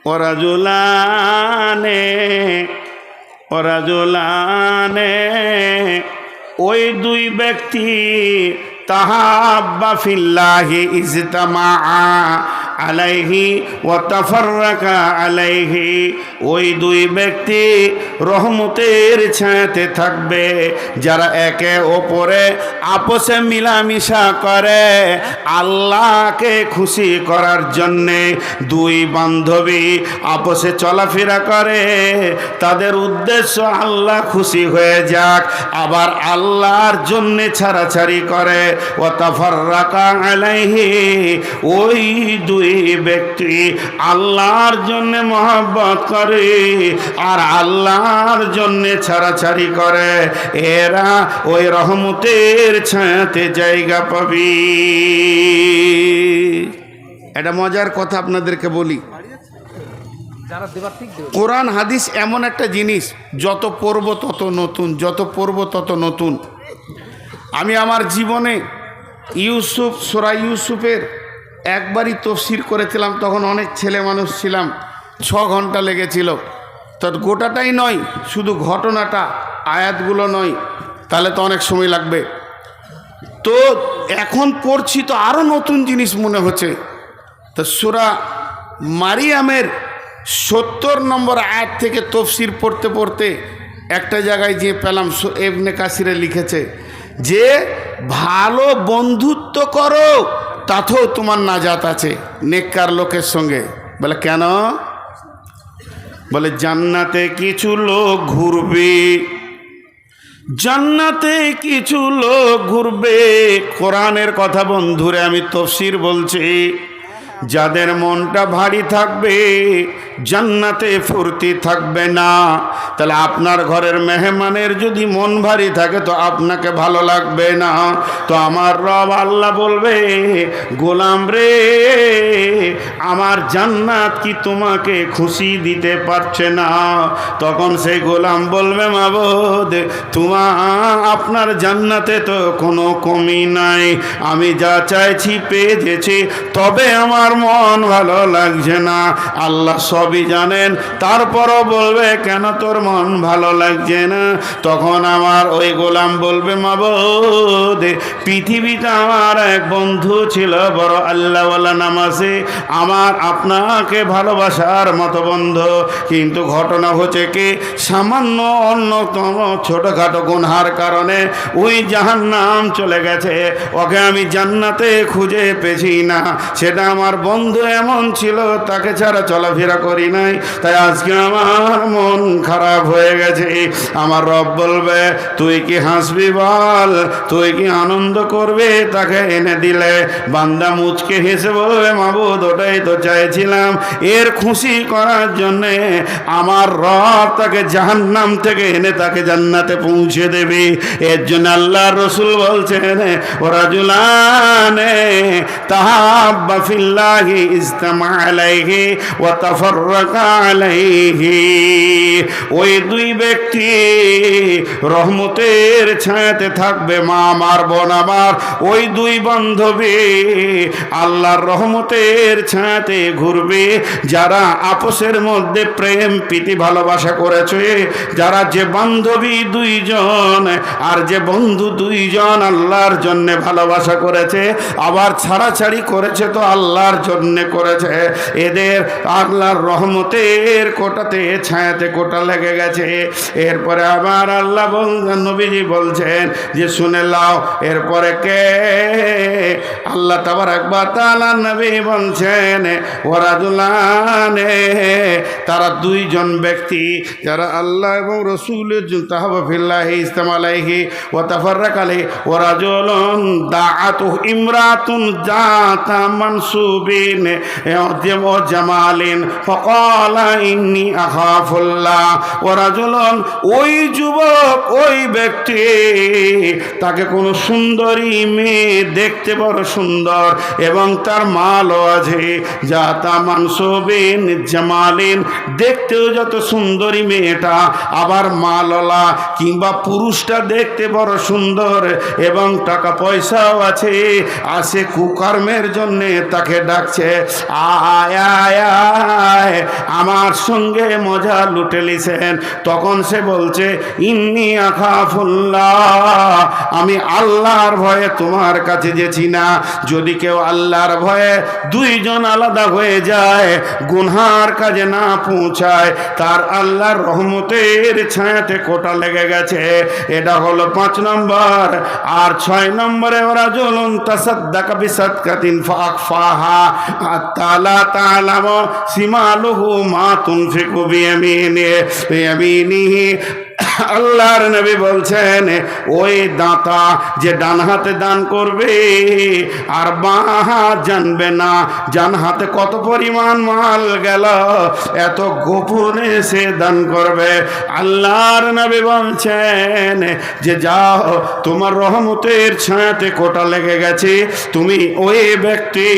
ওরাজুলানে ওই দুই ব্যক্তি তাহাব্বা ফিল্লাহি ইজতামা আলাইহি ওয়া তাফাররাকা আলাইহি, ওই দুই ব্যক্তি রহমতের ছায়াতে থাকবে যারা একে অপরে আপসে মিলামিশা করে আল্লাহকে খুশি করার জন্যে। দুই বান্ধবী আপসে চলাফেরা করে, তাদের উদ্দেশ্য আল্লাহ খুশি হয়ে যাক, আবার আল্লাহর জন্যে ছাড়াছাড়ি করে। ওয়া তাফাররাকা আলাইহি, ওই দুই ব্যক্তি আল্লাহর জন্য মহব্বত করে আর আল্লাহর জন্য ছাড়াছাড়ি করে, এরা ওই রহমতের ছায়াতে জায়গা পাবে। এটা মজার কথা আপনাদেরকে বলি। কোরআন হাদিস এমন একটা জিনিস, যত পড়ব তত নতুন, যত পড়ব তত নতুন। আমি আমার জীবনে সূরা ইউসুফের একবারই তফসির করেছিলাম, তখন অনেক ছেলে মানুষ ছিলাম, 6 ঘন্টা লেগেছিল। তো গোটাটাই নয়, শুধু ঘটনাটা, আয়াতগুলো নয়, তাহলে তো অনেক সময় লাগবে। তো এখন পড়ছি তো আরও নতুন জিনিস মনে হচ্ছে। তো সূরা মারিয়ামের 70 নম্বর আয়াত থেকে তফসির পড়তে পড়তে একটা জায়গায় যে পেলাম, ইবনে কাসিরে লিখেছে যে ভালো বন্ধুত্ব করো তাতেও তোমার নাজাত আছে নেককার লোকের সঙ্গে। বলে কেন? বলে জান্নাতে কিছু লোক ঘুরবে, জান্নাতে কিছু লোক ঘুরবে। কোরআনের কথা বন্ধুরে আমি তফসির বলছি, যাদের মনটা ভারী থাকবে জান্নাতে ফুর্তি থাকবে না। তাহলে আপনার ঘরের মেহমানের যদি মন ভারী থাকে তো আপনাকে ভালো লাগবে না। তো আমার রব আল্লাহ বলবে, গোলাম রে, আমার জান্নাত কি তোমাকে খুশি দিতে পারছে না? তখন সেই গোলাম বলবে, মাবুদ, আপনার জান্নাতে তো কোনো কমি নাই, আমি যা চাইছি পেয়েছি, তবে আমার মন ভালো লাগছে না। আল্লাহ সবই জানেন, তারপরও বলবে, কেন তোর মন ভালো লাগছে না? তখন আমার ওই গোলাম বলবে, মাবুদ, পৃথিবীতে আমার এক বন্ধু ছিল, বড় আল্লাহওয়ালা, নামাজি, আমার আপনাকে ভালোবাসার মতো বন্ধু, কিন্তু ঘটনা হচ্ছে কি, সামান্য অন্যতম ছোটখাটো গুনহার কারণে ওই জাহান্নাম চলে গেছে, ওকে আমি জান্নাতে খুঁজে পেয়েছি না। সেটা আমার বন্ধু এমন ছিল, তাকে ছাড়া চলাফেরা করি নাই, তাই আজকে আমার মন খারাপ হয়ে গেছে। আমার রব বলবে, তুই কি হাসবি বল, তুই কি আনন্দ করবে তাকে এনে দিলে? বান্দা মুচকে হেসে বলবে, মাবুদ, ওটাই তো চাইছিলাম, এর খুশি করার জন্যে আমার রব তাকে জাহান্নাম থেকে এনে তাকে জান্নাতে পৌঁছে দেবে। এর জন্য আল্লাহর রাসূল বলছেন, ওরাজুলানে তাহাব্বা ফিল্লাহি ইজতামা আলাইহি ওয়া তাফাররাকা আলাইহি, ওই দুই ব্যক্তি রহমতের ছায়াতে থাকবে। মা আমার, বোন আমার, ওই দুই বান্ধবী আল্লাহর রহমতের ছায়াতে ঘুরবে, যারা আপসের মধ্যে প্রেম প্রীতি ভালোবাসা করেছে, যারা যে বান্ধবী দুইজন আর যে বন্ধু দুইজন আল্লাহর জন্য ভালোবাসা করেছে, আবার ছাড়াছাড়ি করেছে তো আল্লাহর জন্য করেছে, এদের আল্লাহর রহমতের কোটাতে ছায়াতে কোটা লেগে গেছে। এরপরে আবার আল্লাহ বলছেন, নবীজি বলছেন যে শুনে লাও, এরপরে কে? আল্লাহ তাবারাক ওয়া তাআলা নবী বলছেন, ওয়ারাজুলানে, তারা দুইজন ব্যক্তি যারা আল্লাহ এবং রাসূলের জন্য তাহাব্বা ফিল্লাহি ইজতামা আলাইহি ওয়া তাফাররাকা আলাইহি, ওয়ারাজুলুন দাআতু ইমরাতুন জাতা মানসুবিন ওয়া জামালিন ফাকালা ইন্নী আখাফুল্লাহ। ওয়ারাজুলুন, ওই যুবক, ওই ব্যক্তি, তাকে কোনো সুন্দরী মেয়ে দেখতে বড় সুন্দর এবং তার মালও আছে, জাতা মানসুবিন জামালিন, দেখতেও যত সুন্দরী মেয়েটা, আবার মালওয়ালা কিংবা পুরুষটা দেখতে বড় সুন্দর এবং টাকা পয়সাও আছে, আসে কুকর্মের জন্যে তাকে ডাকছে, আয় আয় আয়, আমার সঙ্গে মজা লুটে লিছেন। তখন সে বলছে ইন্নী আখাফুল্লাহ, আমি আল্লাহর ভয়ে তোমার কাছে যেছি না। যদি কেউ আল্লাহর ভয়ে দুইজন আলাদা হয়ে যায়, গুনহার কাজে না পৌঁছায়, তার আল্লাহর রহমতের ছায়াতে কোটা লেগে গেছে। এটা হলো 5 নম্বর। আর 6 নম্বরে ওরা জলুন তাসাদ্দাকা বিসাদকাতিন ফাআখফাহা আতালা তাআলামু সিমালুহু মা তুনফিকু বিয়ামিনিহি। আল্লাহর নবী বলছেন ওই দাতা যে ডান হাতে দান করবে আর বাঁ হাত জানবে না ডান হাতে কত পরিমাণ মাল গেল, এত গোপনে সে দান করবে। আল্লাহর নবী বলছেন যে যাও, তোমার রহমতের ছায়াতে কোটা লেগে গেছে, তুমি ওই ব্যক্তি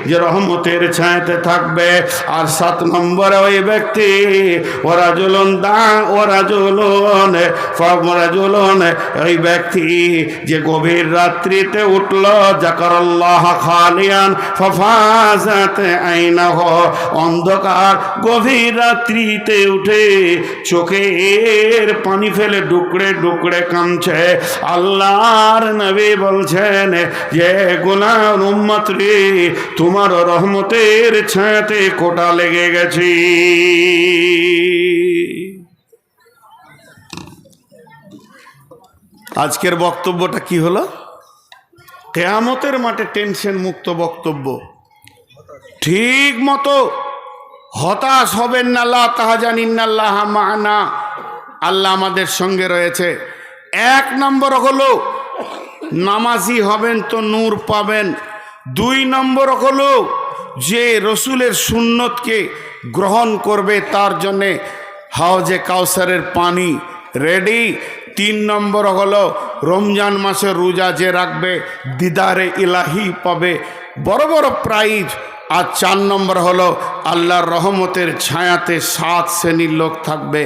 যে রহমতের ছায়াতে থাকবে। আর 7 নম্বরে ওই ব্যক্তি ওরা জ্বলন ওই ব্যক্তি যে গভীর রাত্রিতে উঠল, যাকারাল্লাহ খালিয়ান ফাফাজাত আইনাহু, অন্ধকার গভীর রাত্রিতে উঠে চোখের পানি ফেলে ডুকরে ডুকরে কাঁদছে। আল্লাহর নবী বলছেন যে গুনার উম্মত রে, তোমার রহমতের ছায়াতে কোটা লেগে গেছে। আজকের বক্তব্যটা কি হলো? কিয়ামতের মাঠে টেনশন মুক্ত বক্তব্য। ঠিক মতো হতাশ হবেন না, লা তাহজানিন্নাল্লাহ মা'ানা, আল্লাহ আমাদের সঙ্গে রয়েছে। 1 নম্বর হলো নামাজি হবেন তো নূর পাবেন। 2 নম্বর হলো যে রসুলের সুন্নতকে গ্রহণ করবে তার জন্যে হাউজে কাউসারের পানি রেডি। 3 নম্বর হলো রমজান মাসে রোজা যে রাখবে দিদারে ইলাহি পাবে, বড় বড় প্রাইজ। আর 4 নম্বর হলো আল্লাহর রহমতের ছায়াতে 7 শ্রেণীর লোক থাকবে।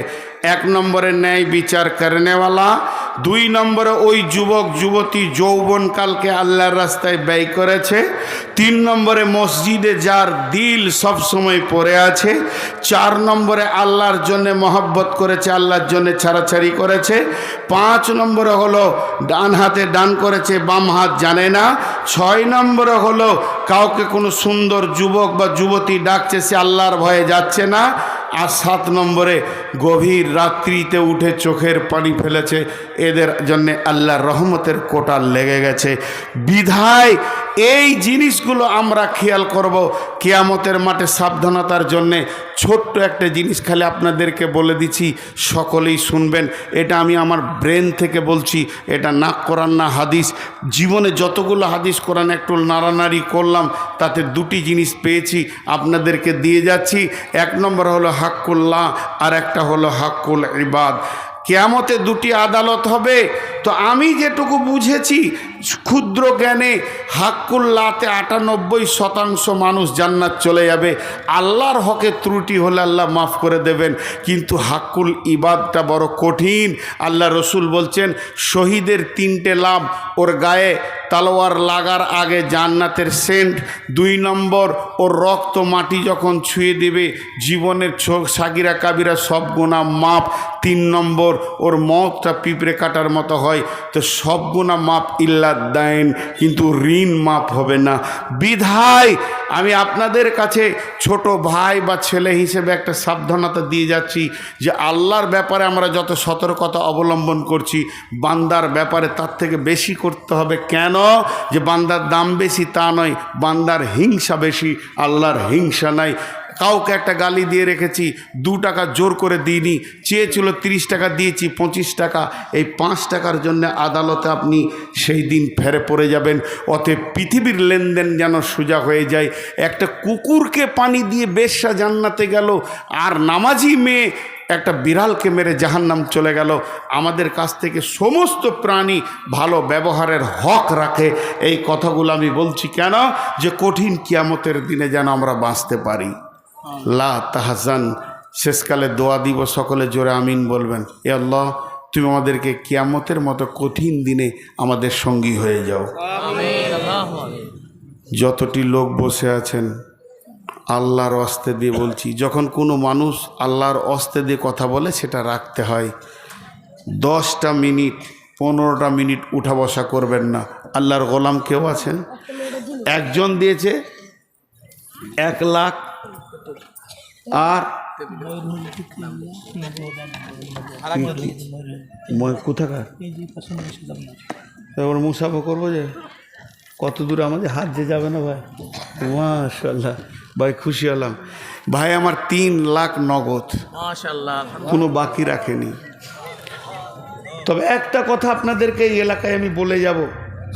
1 নম্বরে ন্যায় বিচার করেনেওয়ালা, 2 নম্বরে ওই যুবক যুবতী যৌবনকালকে আল্লাহর রাস্তায় ব্যয় করেছে, 3 নম্বরে মসজিদে যার দিল সব সময় পড়ে আছে, 4 নম্বরে আল্লাহর জন্য মহব্বত করেছে, আল্লাহর জন্য ছাড়াছাড়ি করেছে, 5 নম্বরে হলো ডান হাতে দান করেছে, বাম হাত জানে না, 6 নম্বরে হলো কাউকে কোনো সুন্দর যুবক বা যুবতী ডাকছে, সে আল্লাহর ভয়ে যাচ্ছে না, আর 7 নম্বরে গভীর রাত্রিতে উঠে চোখের পানি ফেলেছে। এদের জন্যে আল্লাহর রহমতের কোটা লেগে গেছে। বিধায় এই জিনিসগুলো আমরা খেয়াল করব কিয়ামতের মাঠে সাবধানতার জন্যে। ছোট্ট একটা জিনিস খালি আপনাদেরকে বলে দিচ্ছি, সকলেই শুনবেন। এটা আমি আমার ব্রেন থেকে বলছি, এটা না কোরআন না হাদিস। জীবনে যতগুলো হাদিস কোরআন একটু নাড়ানাড়ি করলাম, তাতে 2টি জিনিস পেয়েছি, আপনাদেরকে দিয়ে যাচ্ছি। 1 নম্বর হলো হাক্কুল্লাহ, আর একটা হলো হাক্কুল ইবাদ। কিয়ামতে 2টি আদালত হবে। তো আমি যেটুকু বুঝেছি ক্ষুদ্র জ্ঞানে, হাক্কুল্লাহতে 98% মানুষ জান্নাত চলে যাবে। আল্লাহর হকে ত্রুটি হলে আল্লাহ মাফ করে দেবেন, কিন্তু হাক্কুল ইবাদটা বড় কঠিন। আল্লাহ রসুল বলছেন শহীদের 3টে লাভ, ওর গায়ে তলোয়ার লাগার আগে জান্নাতের সেন্ট, 2 নম্বর ওর রক্ত মাটি যখন ছুঁয়ে দেবে জীবনের সাগিরা কাবিরা সব গুনাহ মাপ, 3 নম্বর ওর মতটা পিঁপড়ে কাটার মতো হয়। তো সব গুনাহ মাপ ইল্লা দাইন, কিন্তু ঋণ মাপ হবে না। বিধায় আমি আপনাদের কাছে ছোট ভাই বা ছেলে হিসেবে একটা সাবধানতা দিয়ে যাচ্ছি যে আল্লাহর ব্যাপারে আমরা যত সতর্কতা অবলম্বন করছি, বান্দার ব্যাপারে তার থেকে বেশি করতে হবে। কেন? যে বান্দার দাম বেশি তা নয়, বান্দার হিংসা বেশি, আল্লাহর হিংসা নাই। কাউকে একটা গালি দিয়ে রেখেছি, 2 টাকা জোর করে দিইনি, চেয়েছিল 30 টাকা দিয়েছি 25 টাকা, এই 5 টাকার জন্য আদালতে আপনি সেই দিন ফেরে পড়ে যাবেন। অতএব পৃথিবীর লেনদেন যেন সোজা হয়ে যায়। একটা কুকুরকে পানি দিয়ে বেশ্যা জান্নাতে গেল, আর নামাজি মেয়ে একটা বিড়ালকে মেরে জাহান্নাম চলে গেল। আমাদের কাছ থেকে সমস্ত প্রাণী ভালো ব্যবহারের হক রাখে। এই কথাগুলো আমি বলছি কেন? যে কঠিন কিয়ামতের দিনে যেন আমরা বাঁচতে পারি। লা তাহজান। শেষকালে দোয়া দিব, সকলে জোরে আমিন বলবেন। এ আল্লাহ, তুমি আমাদেরকে কিয়ামতের মতো কঠিন দিনে আমাদের সঙ্গী হয়ে যাও। যতটি লোক বসে আছেন আল্লাহর অস্তে দিয়ে বলছি, যখন কোনো মানুষ আল্লাহর অস্তে দিয়ে কথা বলে সেটা রাখতে হয়। 10টা মিনিট 15টা মিনিট উঠা বসা করবেন না। আল্লাহর গোলাম কেউ আছেন, একজন দিয়েছে 1 লাখ, আর কোথাকার এবার মুসাফা করবো যে কত দূর আমাদের হাত যে যাবে না ভাই। মাশাআল্লাহ ভাই, খুশি হলাম ভাই। আমার 3 লাখ নগদ, মাশাআল্লাহ, কোনো বাকি রাখেনি। তবে একটা কথা আপনাদেরকে এই এলাকায় আমি বলে যাব,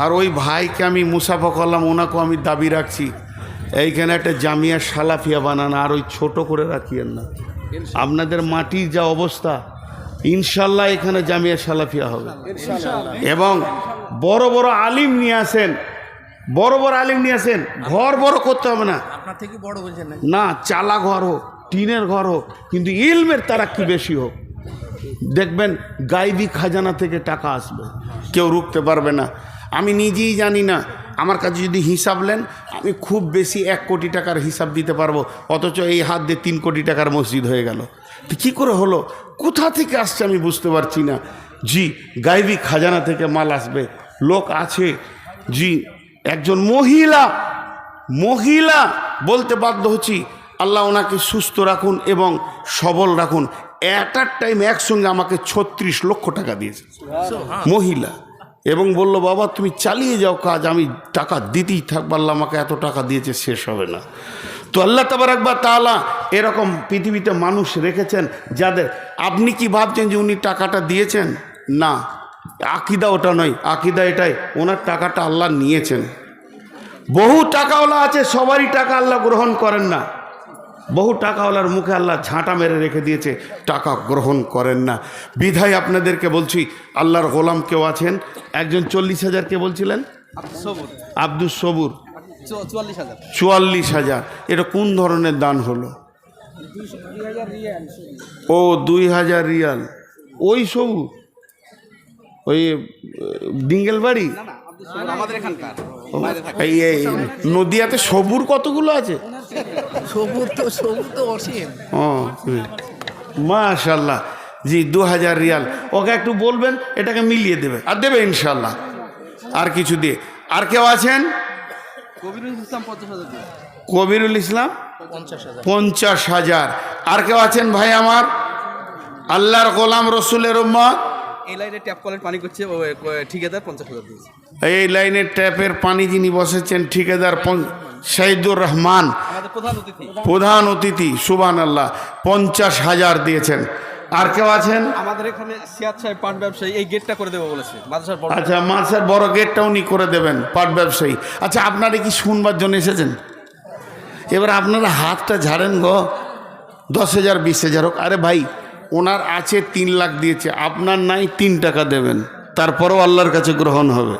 আর ওই ভাইকে আমি মুসাফা করলাম, ওনাকেও আমি দাবি রাখছি, এইখানে একটা জামিয়া সালাফিয়া বানান, আর ওই ছোট করে রাখিয়েন না। আপনাদের মাটির যা অবস্থা, ইনশাল্লাহ এখানে জামিয়া সালাফিয়া হবে। এবং বড় বড় আলিম নিয়ে আসেন, বড় বড় আলিম নিয়ে আসেন। ঘর বড় করতে হবে না, আপনার থেকে বড় বলছেন না, চালা ঘর হোক, টিনের ঘর হোক, কিন্তু ইলমের তারাক্কি বেশি হোক। দেখবেন গাইবি খাজানা থেকে টাকা আসবে, কেউ রুখতে পারবে না। আমি নিজেই জানি না, আমার কাছে যদি হিসাব নেন আমি খুব বেশি 1 কোটি টাকার হিসাব দিতে পারবো, অথচ এই হাত দিয়ে 3 কোটি টাকার মসজিদ হয়ে গেল। তো কী করে হলো, কোথা থেকে আসছে আমি বুঝতে পারছি না। জি, গাইবি খাজানা থেকে মাল আসবে, লোক আছে। জি, একজন মহিলা বলতে বাধ্য হচ্ছি, আল্লাহ ওনাকে সুস্থ রাখুন এবং সবল রাখুন। অ্যাট আ টাইম একসঙ্গে আমাকে 36 লক্ষ টাকা দিয়েছে মহিলা, এবং বলল, বাবা তুমি চালিয়ে যাও কাজ, আমি টাকা দিতেই থাকবো, আল্লাহ আমাকে এত টাকা দিয়েছে, শেষ হবে না। তো আল্লাহ তাবারক ওয়া তাআলা এরকম পৃথিবীতে মানুষ রেখেছেন যাদের, আপনি কি ভাবছেন যে উনি টাকাটা দিয়েছেন? না, আকিদা ওটা নয়, আকিদা এটাই, ওনার টাকাটা আল্লাহ নিয়েছেন। বহু টাকাওয়ালা আছে, সবারই টাকা আল্লাহ গ্রহণ করেন না। বহু টাকাওয়ালার মুখে আল্লাহ ঝাঁটা মেরে রেখে দিয়েছে, টাকা গ্রহণ করেন না। বিধায় আপনাদেরকে বলছি, আল্লাহর গোলাম কেউ আছেন, একজন 40,000 কে বলছিলেন, আব্দুস সবুর 44,000। এটা কোন ধরনের দান হলো? ও 2000 রিয়াল। ওই সবুর, ওই ডিঙ্গেল বাড়ি, এই নদিয়াতে সবুর কতগুলো আছে? সবুর তো অসীম। ও মাশাআল্লাহ। জি, 2000 রিয়াল। ওকে একটু বলবেন, এটাকে মিলিয়ে দেবে, আর দেবে ইনশাল্লাহ। আর কিছু দিয়ে, আর কেউ আছেন? কবিরুল ইসলাম 50,000। আর কেউ আছেন ভাই আমার, আল্লাহর গোলাম রসুলের উম্মত? এই লাইনে ট্যাপ কলের পানি করছে ঠিকাদার 50,000 দিয়েছে। এই লাইনের ট্যাপের পানি যিনি বসেছেন ঠিকাদার শহীদুর রহমান, প্রধান অতিথি, সুবহানাল্লাহ, 50,000 দিয়েছেন। আর কেউ আছেন? আমাদের এখানে সিয়াদ সাহেব পান ব্যবসায়ী, এই গেটটা করে দেবো বলেছে মাদ্রাসার বড়। আচ্ছা, মাদ্রাসার বড় গেটটা উনি করে দেবেন, পাট ব্যবসায়ী। আচ্ছা, আপনারা কি শুনবার জন্য এসেছেন? এবার আপনারা হাতটা ঝাড়েন গো, 10,000 20,000 হোক। আরে ভাই, ওনার আছে 3 লাখ দিয়েছে, আপনার নাই 3 টাকা দেবেন, তারপরেও আল্লাহর কাছে গ্রহণ হবে।